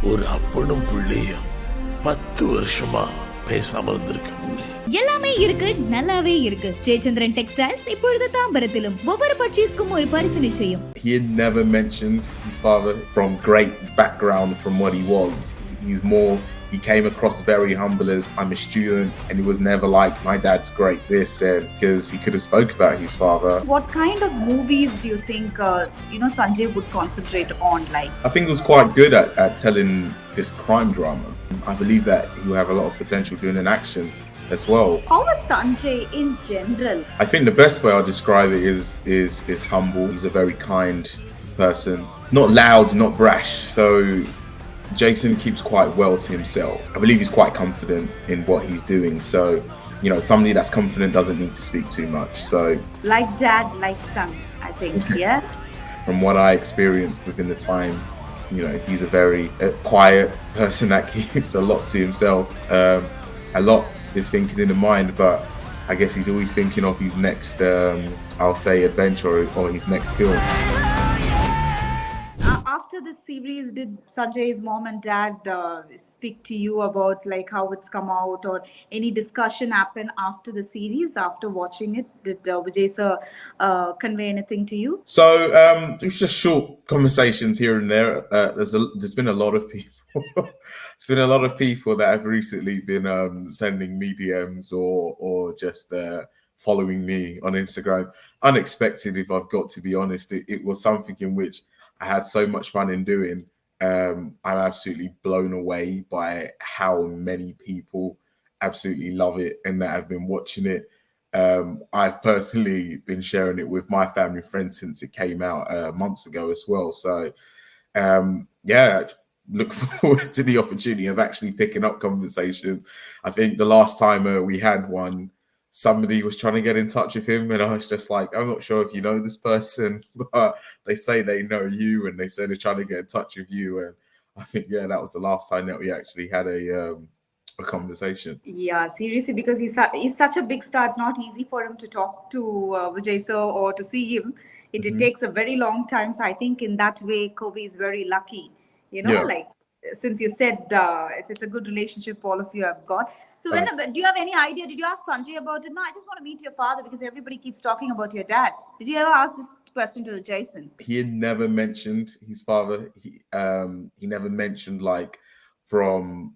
ஒரு அப்பனும் பிள்ளையும் 10 வருஷமா பேசாம இருந்திருக்கேன். எல்லாமே இருக்கு, நல்லாவே இருக்கு. ஜெயச்சந்திரன் டெக்ஸ்டைல்ஸ் இப்பொழுது தாம்பரத்திலும் ஒவ்வொரு பர்ச்சேஸ்க்கும் ஒரு பரிசு நிச்சயம். He had never mentioned his father from great background from what he was. He came across very humble as I'm a student, and he was never like my dad's great this, because he could have spoke about his father. What kind of movies do you think Sanjay would concentrate on? Like, I think he was quite good at telling this crime drama. I believe that he will have a lot of potential doing an action as well. How is Sanjay in general? I think the best way I'll describe it is humble. He's a very kind person, not loud, not brash. So Jason keeps quite well to himself. I believe he's quite confident in what he's doing. So, somebody that's confident doesn't need to speak too much. So, like dad, like son, I think, yeah? From what I experienced within the time, he's a very quiet person that keeps a lot to himself. A lot is thinking in the mind, but I guess he's always thinking of his next, I'll say, adventure or his next film. After this series, did Sanjay's mom and dad speak to you about like how it's come out, or any discussion happen after the series, after watching it? Did Vijay sir convey anything to you? So it's just short conversations here and there. There's been a lot of people. There's been a lot of people that have recently been sending me DMs or just following me on Instagram. Unexpected, if I've got to be honest. It was something in which I had so much fun in doing. I'm absolutely blown away by how many people absolutely love it and that have been watching it. I've personally been sharing it with my family friends since it came out months ago as well. So, look forward to the opportunity of actually picking up conversations. I think the last time we had one, somebody was trying to get in touch with him, and I was just like, I'm not sure if you know this person, but they say they know you, and they say they're trying to get in touch with you. And I think, that was the last time that we actually had a conversation. Yeah, seriously, because he's such a big star. It's not easy for him to talk to Vijay sir or to see him. It takes a very long time. So I think in that way, Kobe is very lucky. Like, since you said it's a good relationship all of you have got. So do you have any idea? Did you ask Sanjay about it? No, I just want to meet your father because everybody keeps talking about your dad. Did you ever ask this question to Jason? He had never mentioned his father. He never mentioned like from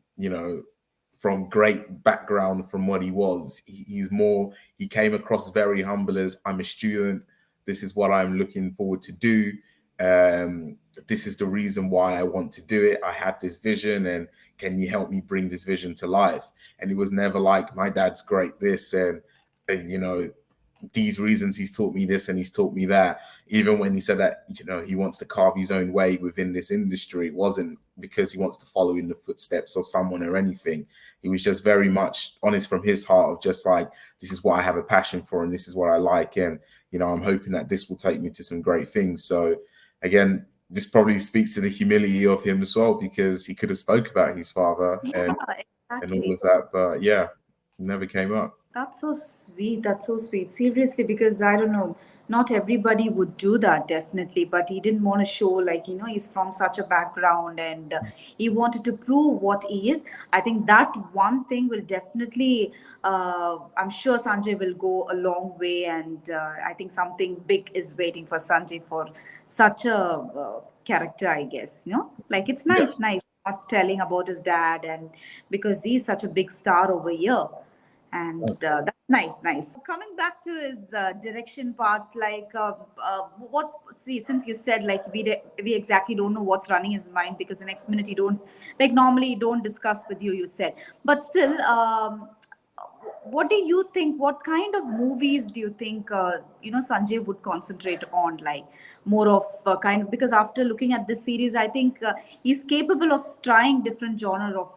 great background from what he was. He came across very humble as I'm a student. This is what I'm looking forward to do. This is the reason why I want to do it. I have this vision, and can you help me bring this vision to life? And it was never like my dad's great this and these reasons he's taught me this and he's taught me that. Even when he said that he wants to carve his own way within this industry, it wasn't because he wants to follow in the footsteps of someone or anything. He was just very much honest from his heart of just like, this is what I have a passion for and this is what I like, and I'm hoping that this will take me to some great things. So again, this probably speaks to the humility of him as well, because he could have spoke about his father and all of that, but never came up. That's so sweet. That's so sweet. Seriously, because I don't know, not everybody would do that, definitely. But he didn't want to show, like, he's from such a background, and he wanted to prove what he is. I think that one thing will definitely, I'm sure Sanjay will go a long way. And I think something big is waiting for Sanjay for such a character, I guess. Like, it's nice, Yes. nice not telling about his dad, and because he's such a big star over here. And that's nice. Coming back to his direction part, like since you said like we exactly don't know what's running his mind, because the next minute normally you don't discuss with you said, but still, what do you think? What kind of movies do you think Sanjay would concentrate on? Like, more of because after looking at this series, I think he's capable of trying different genre of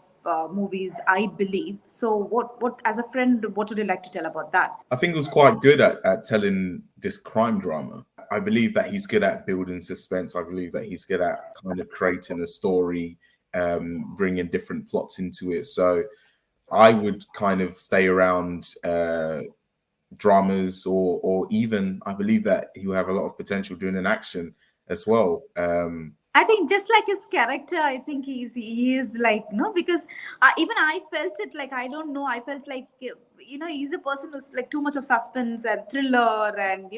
movies, I believe. So what as a friend, what would you like to tell about that? I think he was quite good at telling this crime drama. I believe that he's good at building suspense. I believe that he's good at kind of creating a story, bringing different plots into it. So I would kind of stay around dramas, or even I believe that he will have a lot of potential doing an action as well. I think just like his character, I think he is like, because even I felt it, like, I don't know, I felt like, he's a person who's like too much of suspense and thriller, and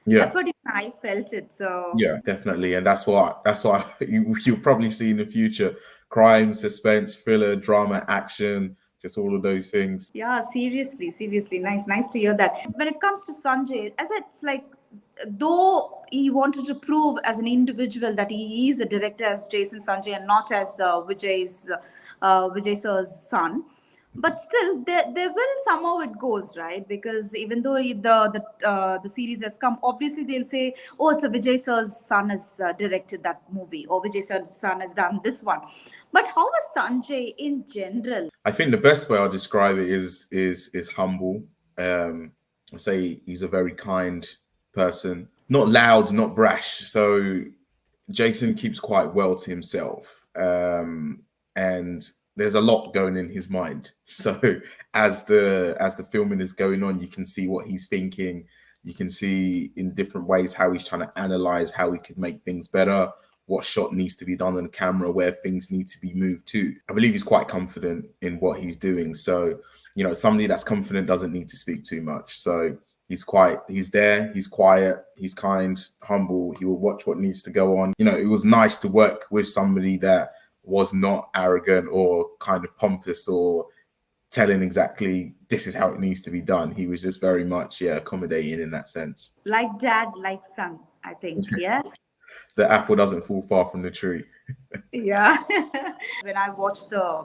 Yeah. that's what I felt it. So Yeah, definitely, and that's what you'll probably see in the future: crime, suspense, thriller, drama, action, just all of those things. yeah, seriously, nice to hear that. When it comes to Sanjay, as it's like, though he wanted to prove as an individual that he is a director as Jason Sanjay and not as Vijay sir's son, but still there will somehow it goes right, because even though the series has come, obviously they'll say, oh, it's a Vijay sir's son has directed that movie, or Vijay sir's son has done this one. But how is Sanjay in general? I think the best way I'll describe it is humble. I say he's a very kind person, not loud, not brash. So Jason keeps quite well to himself, and there's a lot going in his mind. So as the filming is going on, you can see what he's thinking. You can see in different ways how he's trying to analyze how he could make things better, what shot needs to be done on the camera, where things need to be moved to. I believe he's quite confident in what he's doing. So, somebody that's confident doesn't need to speak too much. So he's there, he's quiet, he's kind, humble. He will watch what needs to go on. It was nice to work with somebody that was not arrogant or kind of pompous or telling exactly this is how it needs to be done. He was just very much, accommodating in that sense. Like dad, like son, I think. Yeah. The apple doesn't fall far from the tree. Yeah. When I watched the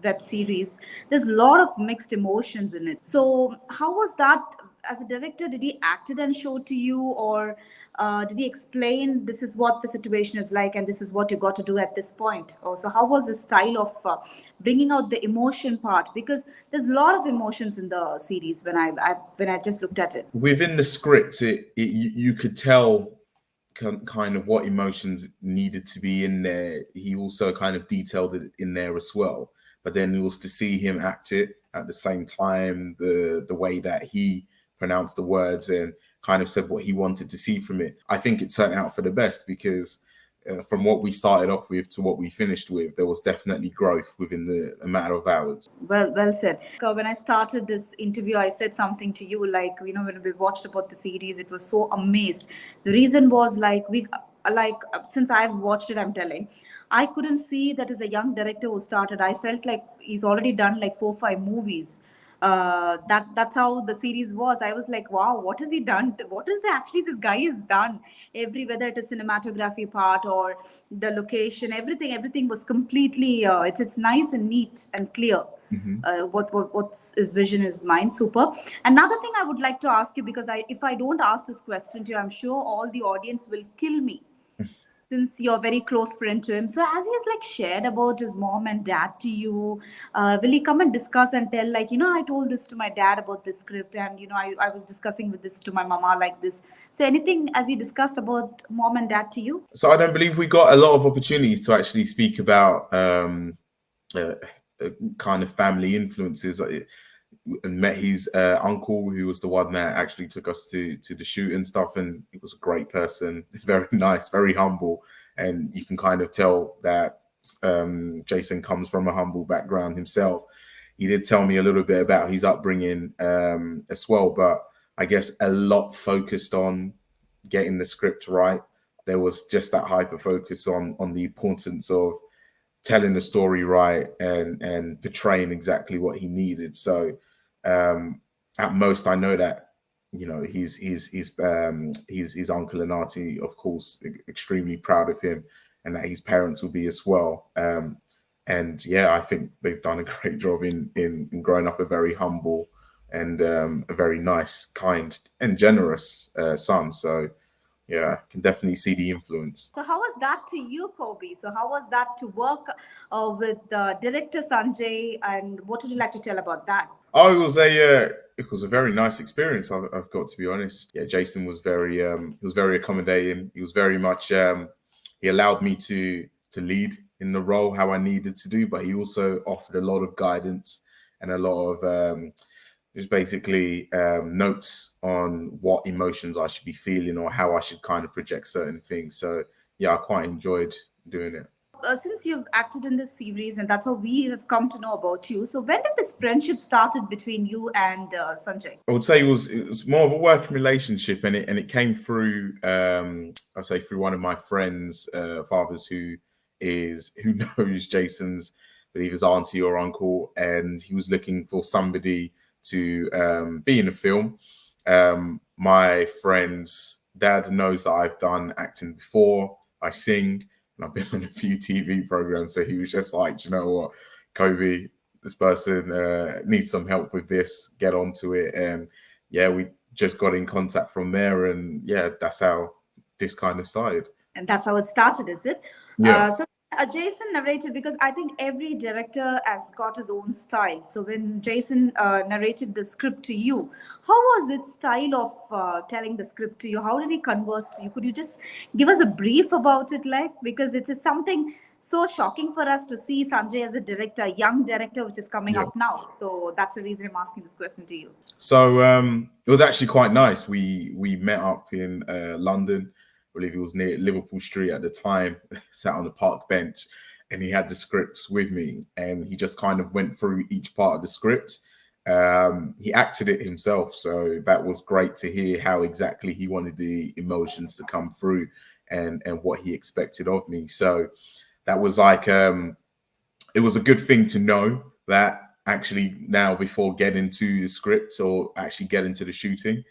web series, there's a lot of mixed emotions in it. So how was that as a director? Did he act it and show to you, or did he explain this is what the situation is like and this is what you got to do at this point? Or so how was the style of bringing out the emotion part? Because there's a lot of emotions in the series when I just looked at it. Within the script, you could tell kind of what emotions needed to be in there. He also kind of detailed it in there as well. But then it was to see him act it at the same time, the way that he pronounced the words and kind of said what he wanted to see from it. I think it turned out for the best, because from what we started off with to what we finished with, there was definitely growth within a matter of hours. Well said. When I started this interview, I said something to you, like, when we watched about the series, it was so amazed. The reason was since I've watched it, I'm telling, I couldn't see that as a young director who started. I felt like he's already done like 4-5 movies. That's how the series was. I was like, wow, what has he done? What is actually this guy has done? Whether it is cinematography part or the location, everything was completely. It's nice and neat and clear. What's his vision is mine. Super. Another thing I would like to ask you, because if I don't ask this question to you, I'm sure all the audience will kill me. Since you're very close friend to him, so as he's like shared about his mom and dad to you, will he come and discuss and tell, like, I told this to my dad about this script, and I was discussing with this to my mama like this. So anything as he discussed about mom and dad to you? So I don't believe we got a lot of opportunities to actually speak about kind of family influences. And met his uncle, who was the one that actually took us to the shoot and stuff, and he was a great person, very nice, very humble, and you can kind of tell that Jason comes from a humble background himself. He did tell me a little bit about his upbringing as well, but I guess a lot focused on getting the script right. There was just that hyper focus on the importance of telling the story right and portraying exactly what he needed. So at most, I know that his uncle and auntie, of course, extremely proud of him, and that his parents will be as well. And yeah, I think they've done a great job in growing up a very humble and a very nice, kind, and generous son. So yeah, I can definitely see the influence. So how was that to you, Kobe? So how was that to work with director Sanjay, and what would you like to tell about that? Oh, it was a very nice experience. I've got to be honest. Yeah, Jason was very accommodating. He was very much he allowed me to lead in the role how I needed to do, but he also offered a lot of guidance and a lot of just basically notes on what emotions I should be feeling or how I should kind of project certain things. So yeah, I quite enjoyed doing it. Since you've acted in this series, and that's how we have come to know about you. So when did this friendship started between you and Sanjay? I would say it was more of a working relationship, and it came through I say through one of my friends' fathers who knows Jason's, I believe his auntie or uncle, and he was looking for somebody to be in a film. My friend's dad knows that I've done acting before. I sing, and I've been on a few TV programs. So he was just like, you know what, Kobe, this person needs some help with this. Get onto it, and yeah, we just got in contact from there, and yeah, that's how this kind of started. And that's how it started, is it? Yeah. So Jason narrated, because I think every director has got his own style. So when Jason narrated the script to you, how was its style of telling the script to you? How did he converse to you? Could you just give us a brief about it, like, because it is something so shocking for us to see Sanjay as a director, a young director, which is coming up now. So that's the reason I'm asking this question to you. So it was actually quite nice. We met up in London. I believe it was near Liverpool Street at the time, sat on the park bench, and he had the scripts with me, and he just kind of went through each part of the script. He acted it himself, so that was great to hear how exactly he wanted the emotions to come through and what he expected of me. So that was like it was a good thing to know that actually now before getting to the script or actually get into the shooting,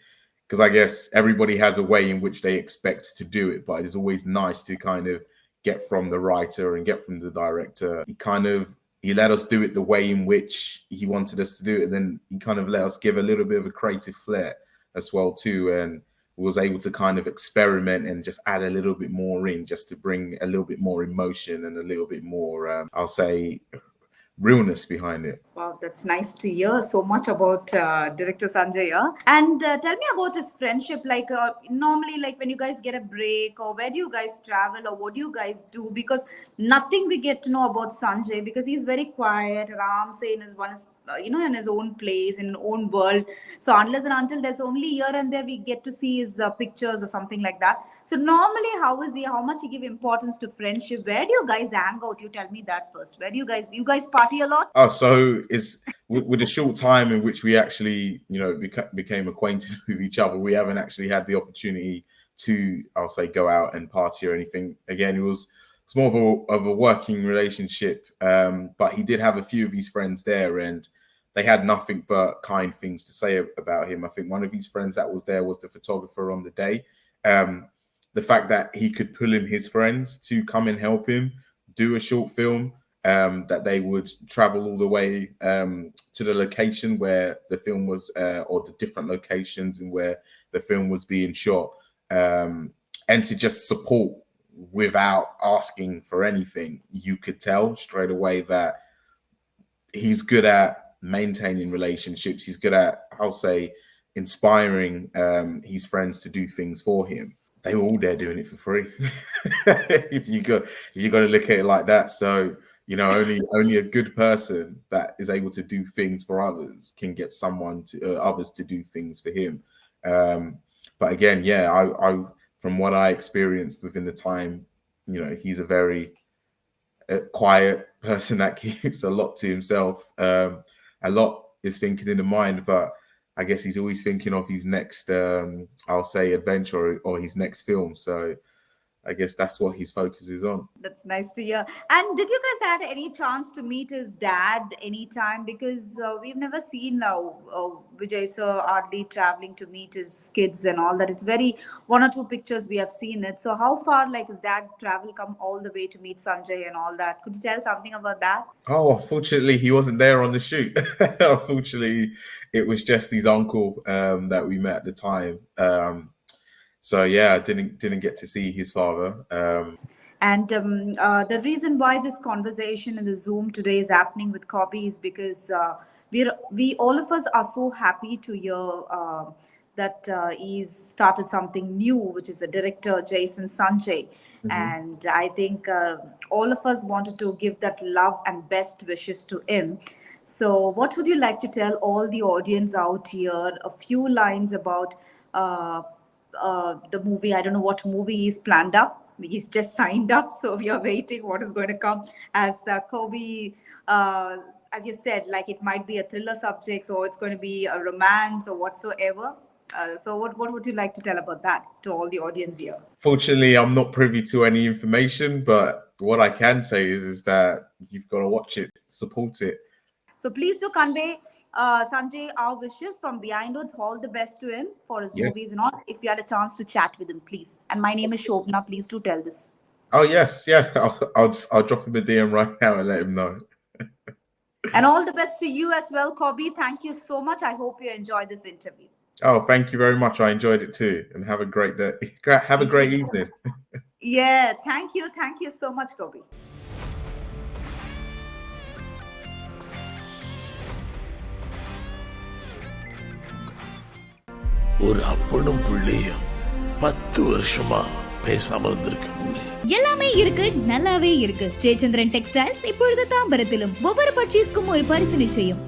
because I guess everybody has a way in which they expect to do it, but it's always nice to kind of get from the writer and get from the director. He let us do it the way in which he wanted us to do it, and then he kind of let us give a little bit of a creative flair as well too, and was able to kind of experiment and just add a little bit more in, just to bring a little bit more emotion and a little bit more, I'll say, realness behind it. Wow, that's nice to hear so much about director Sanjay. And tell me about his friendship. Like normally, like when you guys get a break, or where do you guys travel, or what do you guys do? Because nothing we get to know about Sanjay, because he's very quiet. Ram say in in his own place, in his own world. So unless and until there's only here and there we get to see his pictures or something like that. So normally, how is he? How much he give importance to friendship? Where do you guys hang out? You tell me that first. Where do you guys party a lot? Oh, so it's with the short time in which we actually, became acquainted with each other. We haven't actually had the opportunity to, I'll say, go out and party or anything. Again, it's more of a working relationship. But he did have a few of his friends there, and they had nothing but kind things to say about him. I think one of his friends that was there was the photographer on the day. The fact that he could pull in his friends to come and help him do a short film, that they would travel all the way to the location where the film was, or the different locations and where the film was being shot, and to just support without asking for anything. You could tell straight away that he's good at maintaining relationships. He's good at, I'll say, inspiring his friends to do things for him. They were all there doing it for free. if you got to look at it like that. So only a good person that is able to do things for others can get others to do things for him. But again, yeah, I from what I experienced within the time, he's a very quiet person that keeps a lot to himself. A lot is thinking in the mind, but I guess he's always thinking of his next, I'll say, adventure or his next film. So I guess that's what his focus is on. That's nice to hear. And did you guys had any chance to meet his dad anytime? Because we've never seen Vijay sir hardly traveling to meet his kids and all that. It's very one or two pictures we have seen it. So how far like his dad come all the way to meet Sanjay and all that? Could you tell something about that? Oh, unfortunately, he wasn't there on the shoot. Unfortunately, it was just his uncle that we met at the time. So yeah, I didn't get to see his father. And the reason why this conversation in the Zoom today is happening with Copy is because we all of us are so happy to hear that he's started something new, which is a director, Jason Sanjay. Mm-hmm. And I think all of us wanted to give that love and best wishes to him. So what would you like to tell all the audience out here? A few lines about the movie. I don't know what movie is planned up. He's just signed up, so we are waiting what is going to come. As Kobe, as you said, like it might be a thriller subject, or it's going to be a romance or whatsoever. So what would you like to tell about that to all the audience here? Fortunately, I'm not privy to any information, but what I can say is that you've got to watch it, support it. So please do convey Sanjay our wishes from Behindwoods. All the best to him for his movies and all. If you had a chance to chat with him, please. And my name is Shobna. Please do tell this. Oh yes, yeah. I'll drop him a DM right now and let him know. And all the best to you as well, Kobe. Thank you so much. I hope you enjoyed this interview. Oh, thank you very much. I enjoyed it too. And have a great day. Have a great evening. Yeah, thank you. Thank you so much, Kobe. ஒரு அப்பனும் பிள்ளையும் 10 வருஷமா பேசாம இருந்திருக்காங்க. எல்லாமே இருக்கு, நல்லாவே இருக்கு. ஜெயச்சந்திரன் டெக்ஸ்டைல்ஸ் இப்பொழுது தாம்பரத்திலும். ஒவ்வொரு பர்ச்சேஸ்க்கும் ஒரு பரிசு நிச்சயம்.